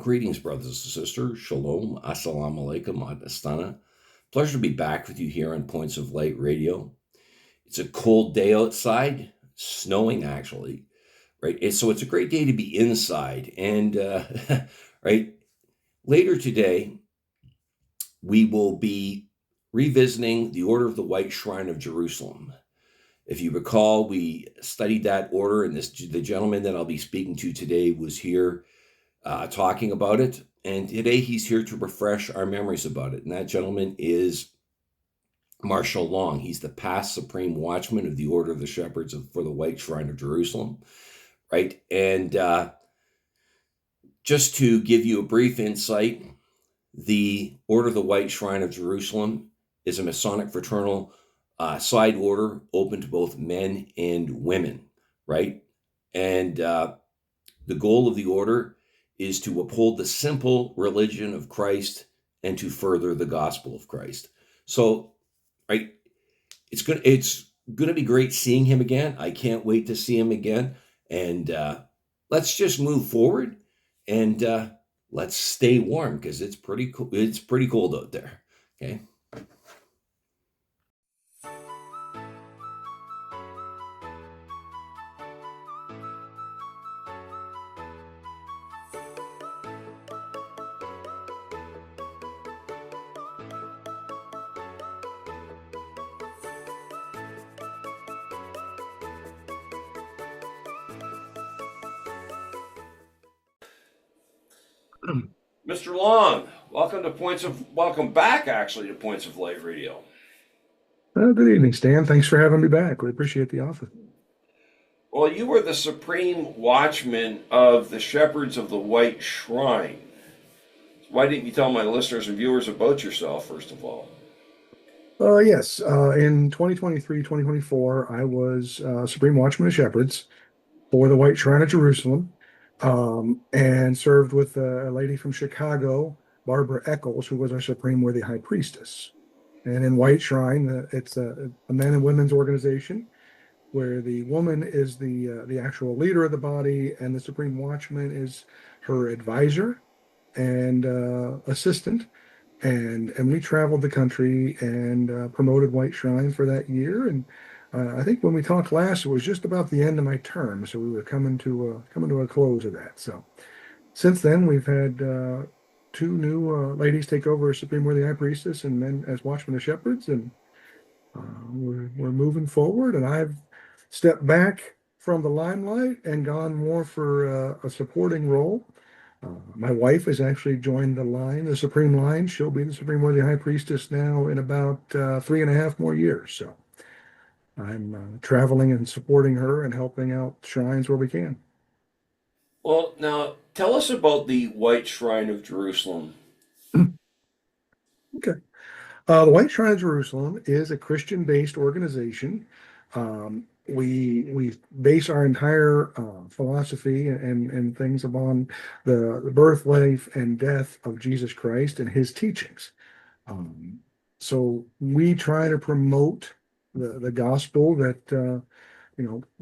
Greetings, brothers and sisters. Shalom. Assalamu alaikum. Astana. Pleasure to be back with you here on Points of Light Radio. It's a cold day outside, snowing actually, right? So it's a great day to be inside. And, right, later today, we will be revisiting the Order of the White Shrine of Jerusalem. If you recall, we studied that order, and the gentleman that I'll be speaking to today was here talking about it. And today he's here to refresh our memories about it. And that gentleman is Marshall Long. He's the past Supreme Watchman of the Order of the Shepherds for the White Shrine of Jerusalem, right? And just to give you a brief insight, the Order of the White Shrine of Jerusalem is a Masonic fraternal side order open to both men and women, right? And the goal of the order is to uphold the simple religion of Christ and to further the gospel of Christ. So, right, it's gonna be great seeing him again. I can't wait to see him again. And let's just move forward and let's stay warm because it's pretty cool. It's pretty cold out there. Okay. Mr. Long, welcome back actually to Points of Light Radio. Good evening, Stan. Thanks for having me back. We appreciate the offer. Well, you were the supreme watchman of the Shepherds of the White Shrine. Why didn't you tell my listeners and viewers about yourself, first of all? Yes, in 2023, 2024, I was Supreme Watchman of Shepherds for the White Shrine of Jerusalem, and served with a lady from Chicago, Barbara Eccles, who was our Supreme Worthy High Priestess. And in White Shrine, it's a men and women's organization where the woman is the actual leader of the body, and the Supreme Watchman is her advisor and assistant. And we traveled the country and promoted White Shrine for that year. And I think when we talked last, it was just about the end of my term, so we were coming to a close of that. So since then, we've had two new ladies take over as Supreme Worthy High Priestess and men as Watchmen of Shepherds, and we're moving forward. And I've stepped back from the limelight and gone more for a supporting role. My wife has actually joined the Supreme Line. She'll be the Supreme Worthy High Priestess now in about 3.5 more years. So I'm traveling and supporting her and helping out shrines where we can. Well, now tell us about the White Shrine of Jerusalem. Okay. The White Shrine of Jerusalem is a Christian-based organization. We base our entire philosophy and things upon the birth, life, and death of Jesus Christ and his teachings. Um, so we try to promote the gospel that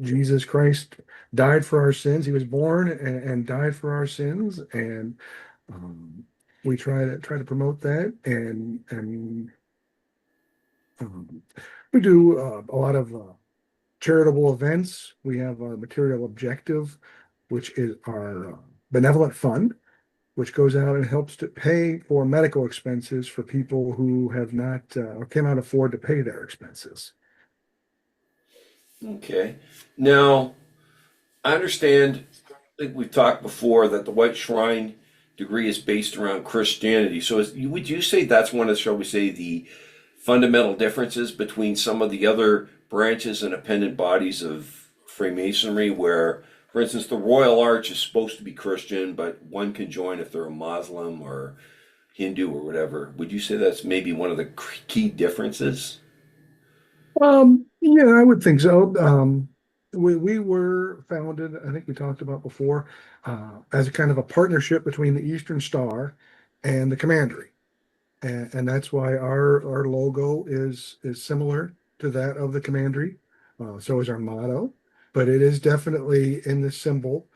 Jesus Christ died for our sins. He was born and died for our sins, and um, we try to promote that, and um, we do a lot of charitable events. We have our material objective, which is our benevolent fund, which goes out and helps to pay for medical expenses for people who have not or cannot afford to pay their expenses. Okay. Now, I understand, I think we've talked before that the White Shrine degree is based around Christianity. So would you say that's one of, shall we say, the fundamental differences between some of the other branches and appendant bodies of Freemasonry, where, for instance, the Royal Arch is supposed to be Christian, but one can join if they're a Muslim or Hindu or whatever. Would you say that's maybe one of the key differences? Yeah, I would think so. We were founded, I think we talked about before, as a kind of a partnership between the Eastern Star and the Commandery. And that's why our logo is similar to that of the commandery. So is our motto, but it is definitely in the symbol.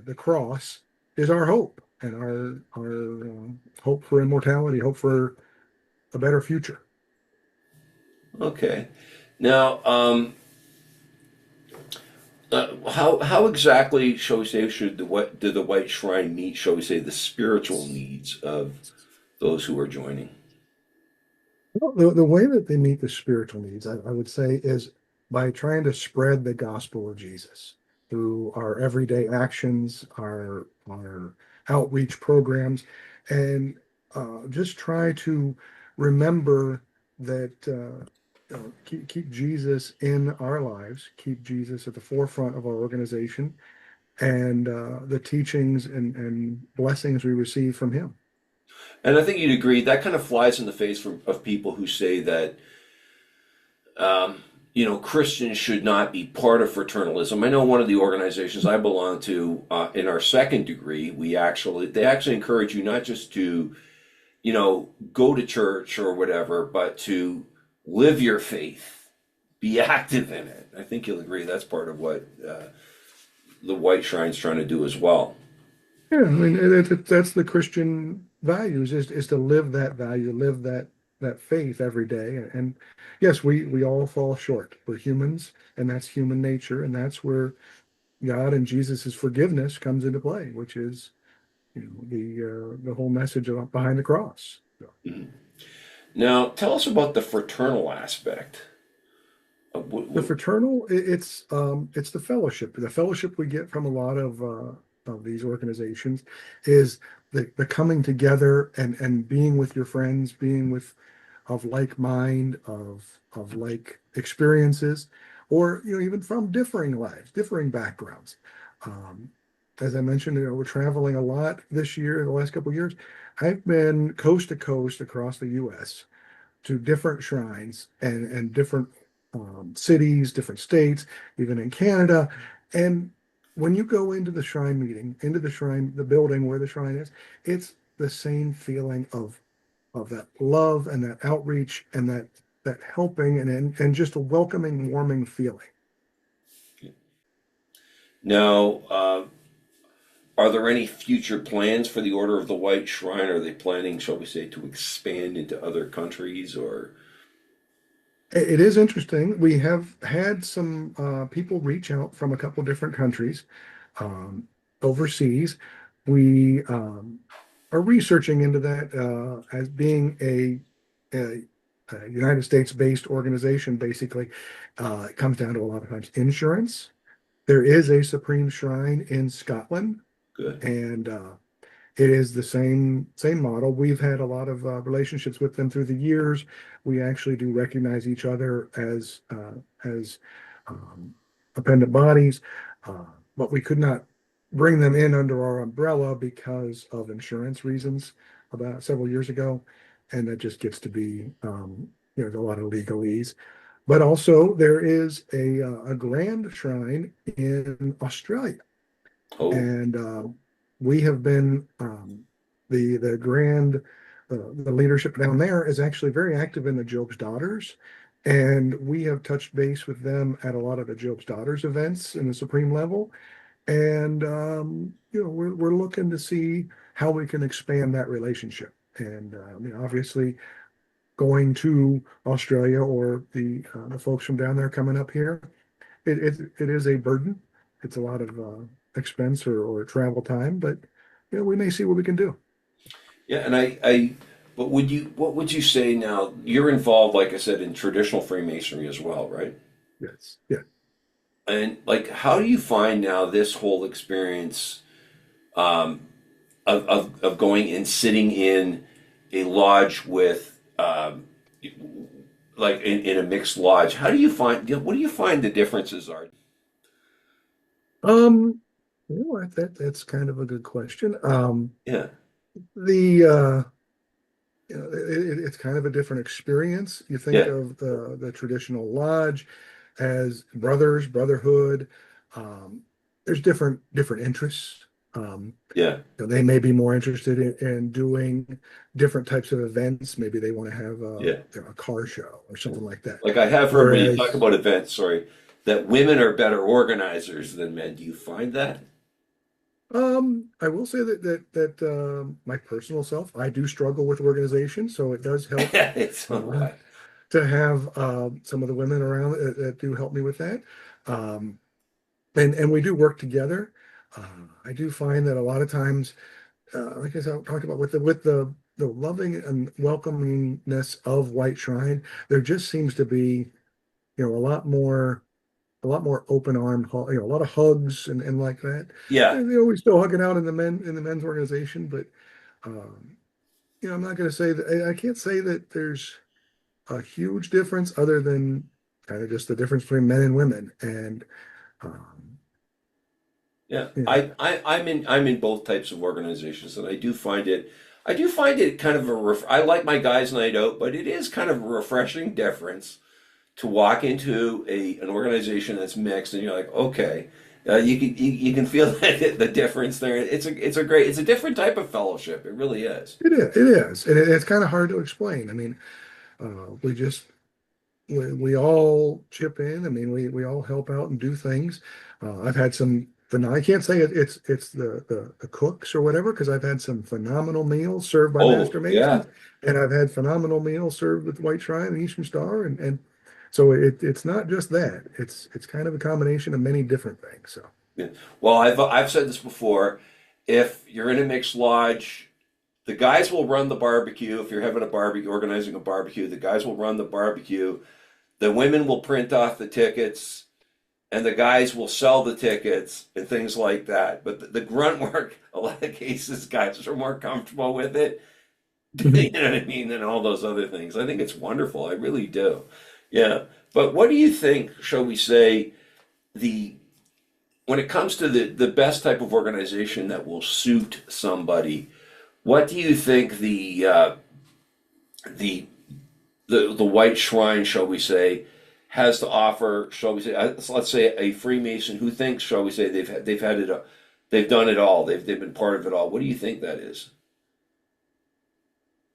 The cross is our hope, and our hope for immortality, hope for a better future. Okay. Now, how exactly, shall we say, should the what did the White Shrine meet, shall we say, the spiritual needs of those who are joining? Well, the way that they meet the spiritual needs, I would say, is by trying to spread the gospel of Jesus through our everyday actions, our outreach programs, and just try to remember that keep Jesus in our lives, keep Jesus at the forefront of our organization, and the teachings and blessings we receive from Him. And I think you'd agree that kind of flies in the face of people who say that um, Christians should not be part of fraternalism. I know one of the organizations I belong to, in our second degree, they actually encourage you not just to, go to church or whatever, but to live your faith, be active in it. I think you'll agree that's part of what the White Shrine's trying to do as well. Yeah, I mean that's the Christian values is to live that value, live that faith every day. And yes, we all fall short. We're humans, and that's human nature, and that's where God and Jesus's forgiveness comes into play, which is the whole message behind the cross. So, Mhm. Now, tell us about the fraternal aspect. the fraternal, it's the fellowship we get from a lot of these organizations is the coming together and being with your friends, being with of like mind, of like experiences, or even from differing lives, differing backgrounds. Um, as I mentioned, we're traveling a lot this year, the last couple of years. I've been coast to coast across the U.S. to different shrines and different cities, different states, even in Canada. And when you go into the shrine meeting, into the shrine, the building where the shrine is, it's the same feeling of that love and that outreach and that helping and just a welcoming, warming feeling. Now, are there any future plans for the Order of the White Shrine? Are they planning, shall we say, to expand into other countries or? It is interesting. We have had some people reach out from a couple different countries um, overseas. We are researching into that as being a United States-based organization. Basically, it comes down to a lot of times insurance. There is a Supreme Shrine in Scotland, Good. and it is the same model. We've had a lot of relationships with them through the years. We actually do recognize each other as um, appendant bodies, uh, but we could not bring them in under our umbrella because of insurance reasons about several years ago, and that just gets to be a lot of legalese. But also, there is a grand shrine in Australia, Oh, and we have been the grand the leadership down there is actually very active in the Job's Daughters, and we have touched base with them at a lot of the Job's Daughters events in the supreme level, and we're looking to see how we can expand that relationship. And obviously, going to Australia or the folks from down there coming up here, it is a burden. It's a lot of expense or travel time, but we may see what we can do. yeah. But what would you say now? You're involved, like I said, in traditional Freemasonry as well, right? Yes, yeah. And like, how do you find now this whole experience um, of going and sitting in a lodge with, like in a mixed lodge? How do you find, what do you find the differences are? Um, that's kind of a good question. Yeah, The it's kind of a different experience. You think yeah, of the traditional lodge as brothers, brotherhood. Um, there's different interests. Um, yeah, they may be more interested in doing different types of events. Maybe they want to have yeah. a car show or something like that. Like I have heard when you talk Whereas, about events, sorry, that women are better organizers than men. Do you find that? I will say that my personal self, I do struggle with organization, so it does help It's uh, what? to have some of the women around that do help me with that. Um, and we do work together. I do find that a lot of times, like I said, I talked about with the loving and welcomingness of White Shrine, there just seems to be, a lot more open arm, a lot of hugs and like that. Yeah, And, we still hugging out in the men's organization, but um, I'm not going to say that I can't say that there's a huge difference other than kind of just the difference between men and women. And um, yeah. you know, I'm in both types of organizations, and I do find it kind of I like my guys' night out, but it is kind of a refreshing difference to walk into an organization that's mixed, and you're like, okay, you can feel the difference there. It's a different type of fellowship. It really is. it is, and it's kind of hard to explain. I mean, we all chip in. I mean, we all help out and do things. I've had some. I can't say it's the cooks or whatever because I've had some phenomenal meals served by Oh Master yeah, Masons, and I've had phenomenal meals served with White Shrine and Eastern Star, and so it's not just that. It's kind of a combination of many different things. So. yeah. Well, I've said this before. If you're in a mixed lodge, the guys will run the barbecue. If you're having a barbecue, organizing a barbecue, the guys will run the barbecue. The women will print off the tickets, and the guys will sell the tickets and things like that. But the grunt work, a lot of cases, guys are more comfortable with it. You know what I mean? Than all those other things. I think it's wonderful. I really do. Yeah. But what do you think, shall we say, the when it comes to the best type of organization that will suit somebody, what do you think the the White Shrine, shall we say, has to offer? Shall we say, let's say a Freemason who thinks, shall we say, they've had it, they've done it all, they've been part of it all. What do you think that is?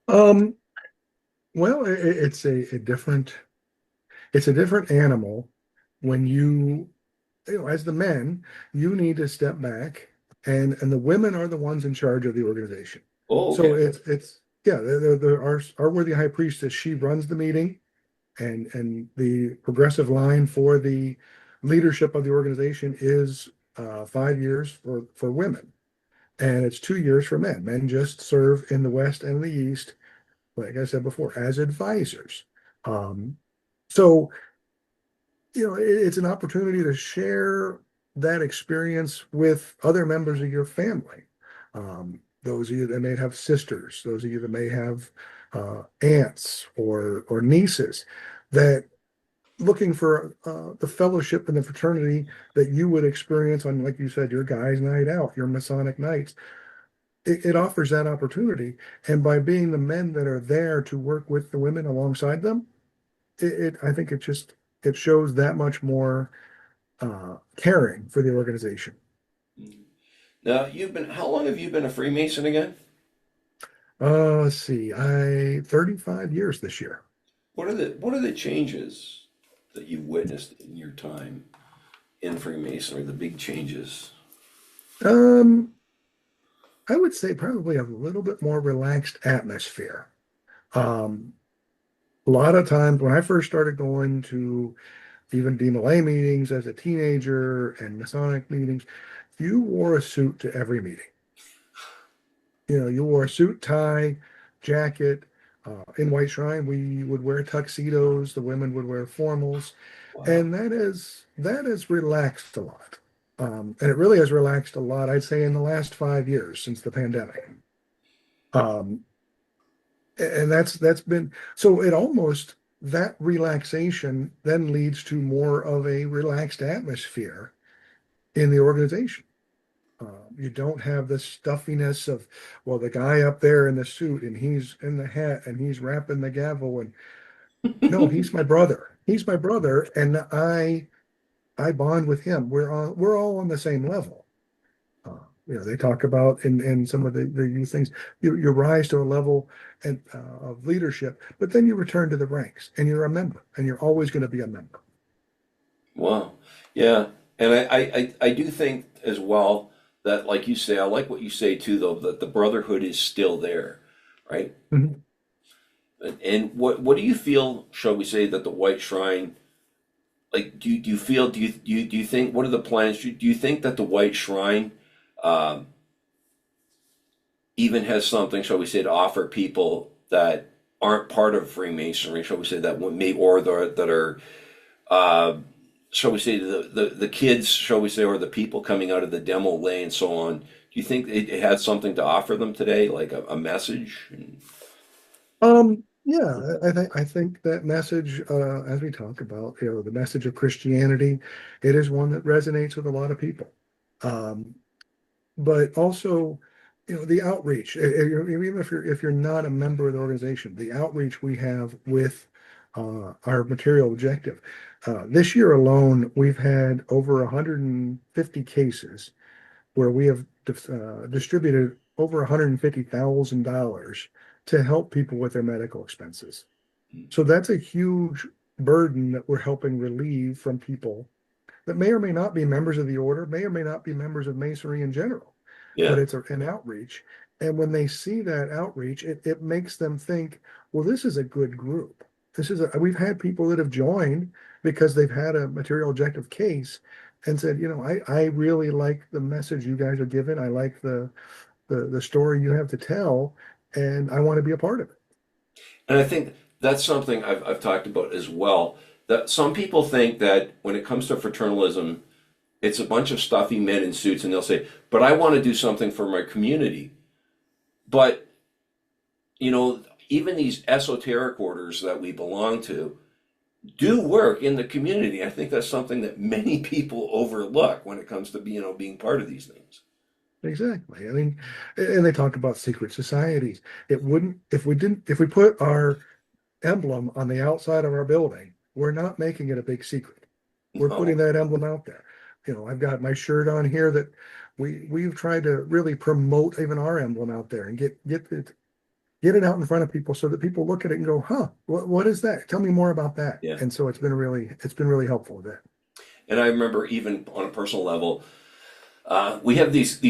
Um, well, it's a different animal when as the men, you need to step back, and the women are the ones in charge of the organization. Oh, So okay. it's yeah, our worthy high priestess, she runs the meeting, and the progressive line for the leadership of the organization is 5 years for women, and it's 2 years for men. Men just serve in the West and the East, like I said before, as advisors. Um, so it's an opportunity to share that experience with other members of your family. Those of you that may have sisters, those of you that may have aunts or nieces, that looking for the fellowship and the fraternity that you would experience on, like you said, your guys' night out, your Masonic nights. It offers that opportunity, and by being the men that are there to work with the women alongside them, I think it shows that much more caring for the organization. Now, how long have you been a Freemason again? Let's see, I 35 years this year. What are the changes that you've witnessed in your time in Freemasonry, the big changes? Um, I would say probably a little bit more relaxed atmosphere. Um, a lot of times when I first started going to even DMLA meetings as a teenager and Masonic meetings, you wore a suit to every meeting. You wore a suit, tie, jacket. In White Shrine, we would wear tuxedos. The women would wear formals, Wow. and that has relaxed a lot. And it really has relaxed a lot, I'd say, in the last 5 years since the pandemic. Um, and that's been so. It almost that relaxation then leads to more of a relaxed atmosphere in the organization. You don't have the stuffiness of, well, the guy up there in the suit and he's in the hat and he's rapping the gavel, and no, he's my brother. He's my brother, and I bond with him. We're all on the same level. They talk about in some of the youth things, you rise to a level of leadership, but then you return to the ranks and you're a member, and you're always going to be a member. Wow. Yeah. And I do think as well. that, like you say, I like what you say too, though, that the brotherhood is still there, right? Mhm. And what do you feel, shall we say, that the White Shrine, like, do you feel, do you think, what are the plans? Do you think that the White Shrine um, even has something, shall we say, to offer people that aren't part of Freemasonry, shall we say, that are, uh, shall we say, the kids, shall we say, or the people coming out of the demo lay and so on? Do you think it has something to offer them today, like a message? Yeah, I think that message, as we talk about, the message of Christianity, it is one that resonates with a lot of people. Um, but also, the outreach. Even if you're not a member of the organization, the outreach we have with our material objective. This year alone, we've had over 150 cases where we have distributed over $150,000 to help people with their medical expenses. So that's a huge burden that we're helping relieve from people that may or may not be members of the order, may or may not be members of Masonry in general, but Yeah, it's an outreach. And when they see that outreach, it makes them think, well, this is a good group. We've had people that have joined because they've had a material objective case and said, I really like the message you guys are giving. I like the story you have to tell, and I want to be a part of it. and I think that's something I've talked about as well. That some people think that when it comes to fraternalism, it's a bunch of stuffy men in suits, and they'll say, "But I want to do something for my community." But you know, even these esoteric orders that we belong to do work in the community. I think that's something that many people overlook when it comes to being part of these things. Exactly. I mean, and they talk about secret societies. It wouldn't, if we put our emblem on the outside of our building, we're not making it a big secret. We're putting No, that emblem out there. I've got my shirt on here that we've tried to really promote even our emblem out there and get it out in front of people so that people look at it and go, huh, what is that? Tell me more about that. yeah. And so it's been really helpful with that. And I remember even on a personal level, we have these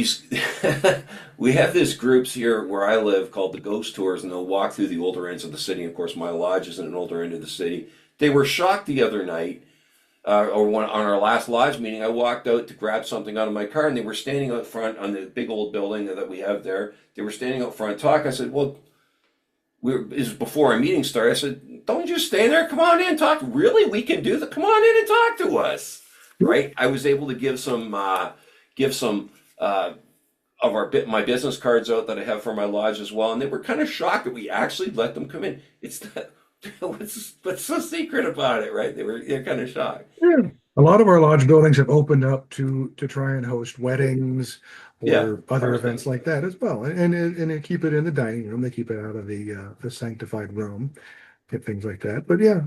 we have these groups here where I live called the Ghost Tours, and they'll walk through the older ends of the city. Of course, my lodge is in an older end of the city. They were shocked the other night, on our last lodge meeting. I walked out to grab something out of my car, and they were standing out front on the big old building that we have there. They were standing out front talking. I said, "Well, this was before our meeting started." I said, "Don't just stand there. Come on in, talk. Really, we can do that. Come on in and talk to us." Right? I was able to give some of my business cards out that I have for my lodge as well, and they were kind of shocked that we actually let them come in. It's not, what's so secret about it, right? They're kind of shocked. Yeah. A lot of our lodge buildings have opened up to try and host weddings Yeah, or other or events things like like that. that as well. And they keep it in the dining room. They keep it out of the sanctified room, get things like that. But yeah,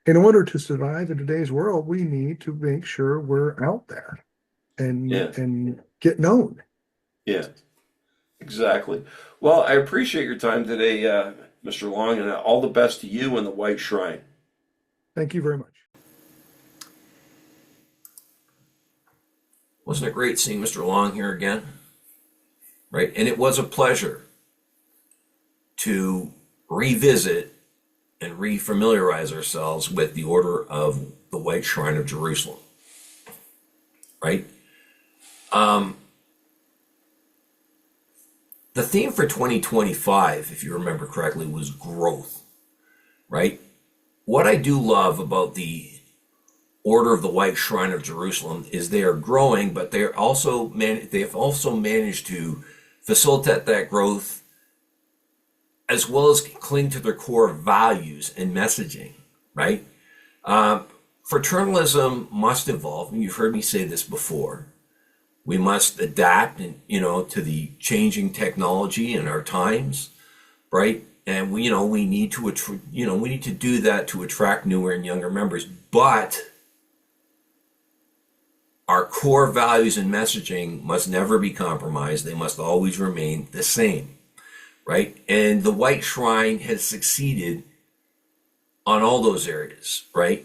in order to survive in today's world, we need to make sure we're out there and Yeah, and get known. yeah, exactly. Well, I appreciate your time today, Mr. Long, and all the best to you and the White Shrine. Thank you very much. Wasn't it great seeing Mr. Long here again? Right, and it was a pleasure to revisit and refamiliarize ourselves with the Order of the White Shrine of Jerusalem. Right. Um, the theme for 2025, if you remember correctly, was growth. Right. What I do love about the Order of the White Shrine of Jerusalem is they are growing, but they've also managed to facilitate that growth as well as cling to their core values and messaging, right? Fraternalism must evolve, and you've heard me say this before. We must adapt, to the changing technology in our times, right? And we need to do that to attract newer and younger members. But our core values and messaging must never be compromised. They must always remain the same, right? And the White Shrine has succeeded on all those areas, right?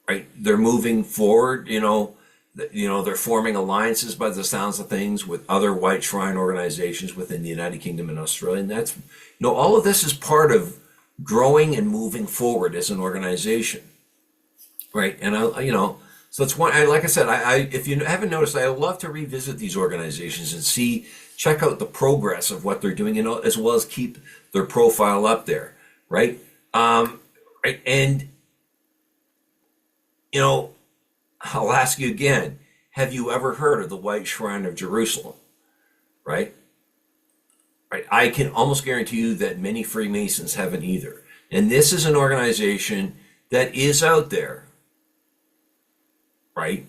Right? They're moving forward, They're forming alliances by the sounds of things with other White Shrine organizations within the United Kingdom and Australia. And that's, all of this is part of growing and moving forward as an organization, right? And so it's one. Like I said, if you haven't noticed, I love to revisit these organizations and check out the progress of what they're doing, as well as keep their profile up there, right? Right, and I'll ask you again: have you ever heard of the White Shrine of Jerusalem? Right? Right. I can almost guarantee you that many Freemasons haven't either. And this is an organization that is out there, right,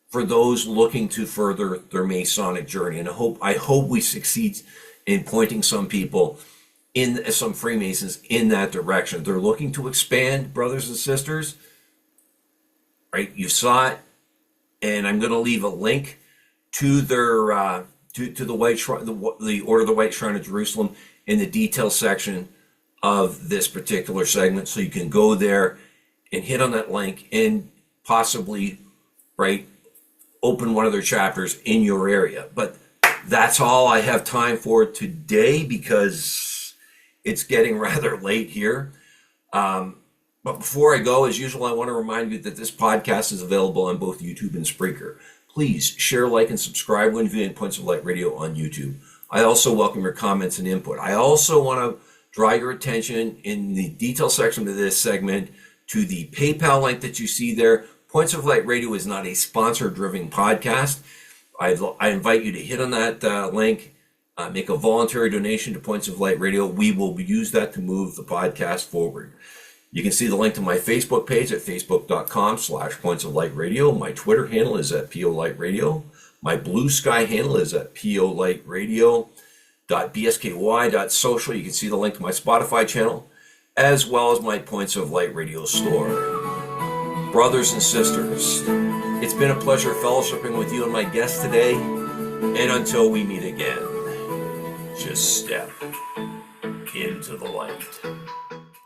for those looking to further their Masonic journey. And I hope we succeed in pointing some people, some Freemasons, in that direction. They're looking to expand, brothers and sisters. Right, you saw it, and I'm going to leave a link to their to the White Shrine, the Order of the White Shrine of Jerusalem, in the detail section of this particular segment, so you can go there and hit on that link and possibly, right, open one of their chapters in your area. But that's all I have time for today, because it's getting rather late here. But before I go, as usual, I want to remind you that this podcast is available on both YouTube and Spreaker. Please share, like, and subscribe when viewing Points of Light Radio on YouTube. I also welcome your comments and input. I also want to draw your attention in the detail section of this segment to the PayPal link that you see there. Points of Light Radio is not a sponsor-driven podcast. I invite you to hit on that link, make a voluntary donation to Points of Light Radio. We will use that to move the podcast forward. You can see the link to my Facebook page at facebook.com/Points of Light Radio. My Twitter handle is at PO Light Radio. My Bluesky handle is at PO Light Radio.bsky.social. You can see the link to my Spotify channel, as well as my Points of Light Radio store. Brothers and sisters, it's been a pleasure fellowshipping with you and my guest today. And until we meet again, just step into the light.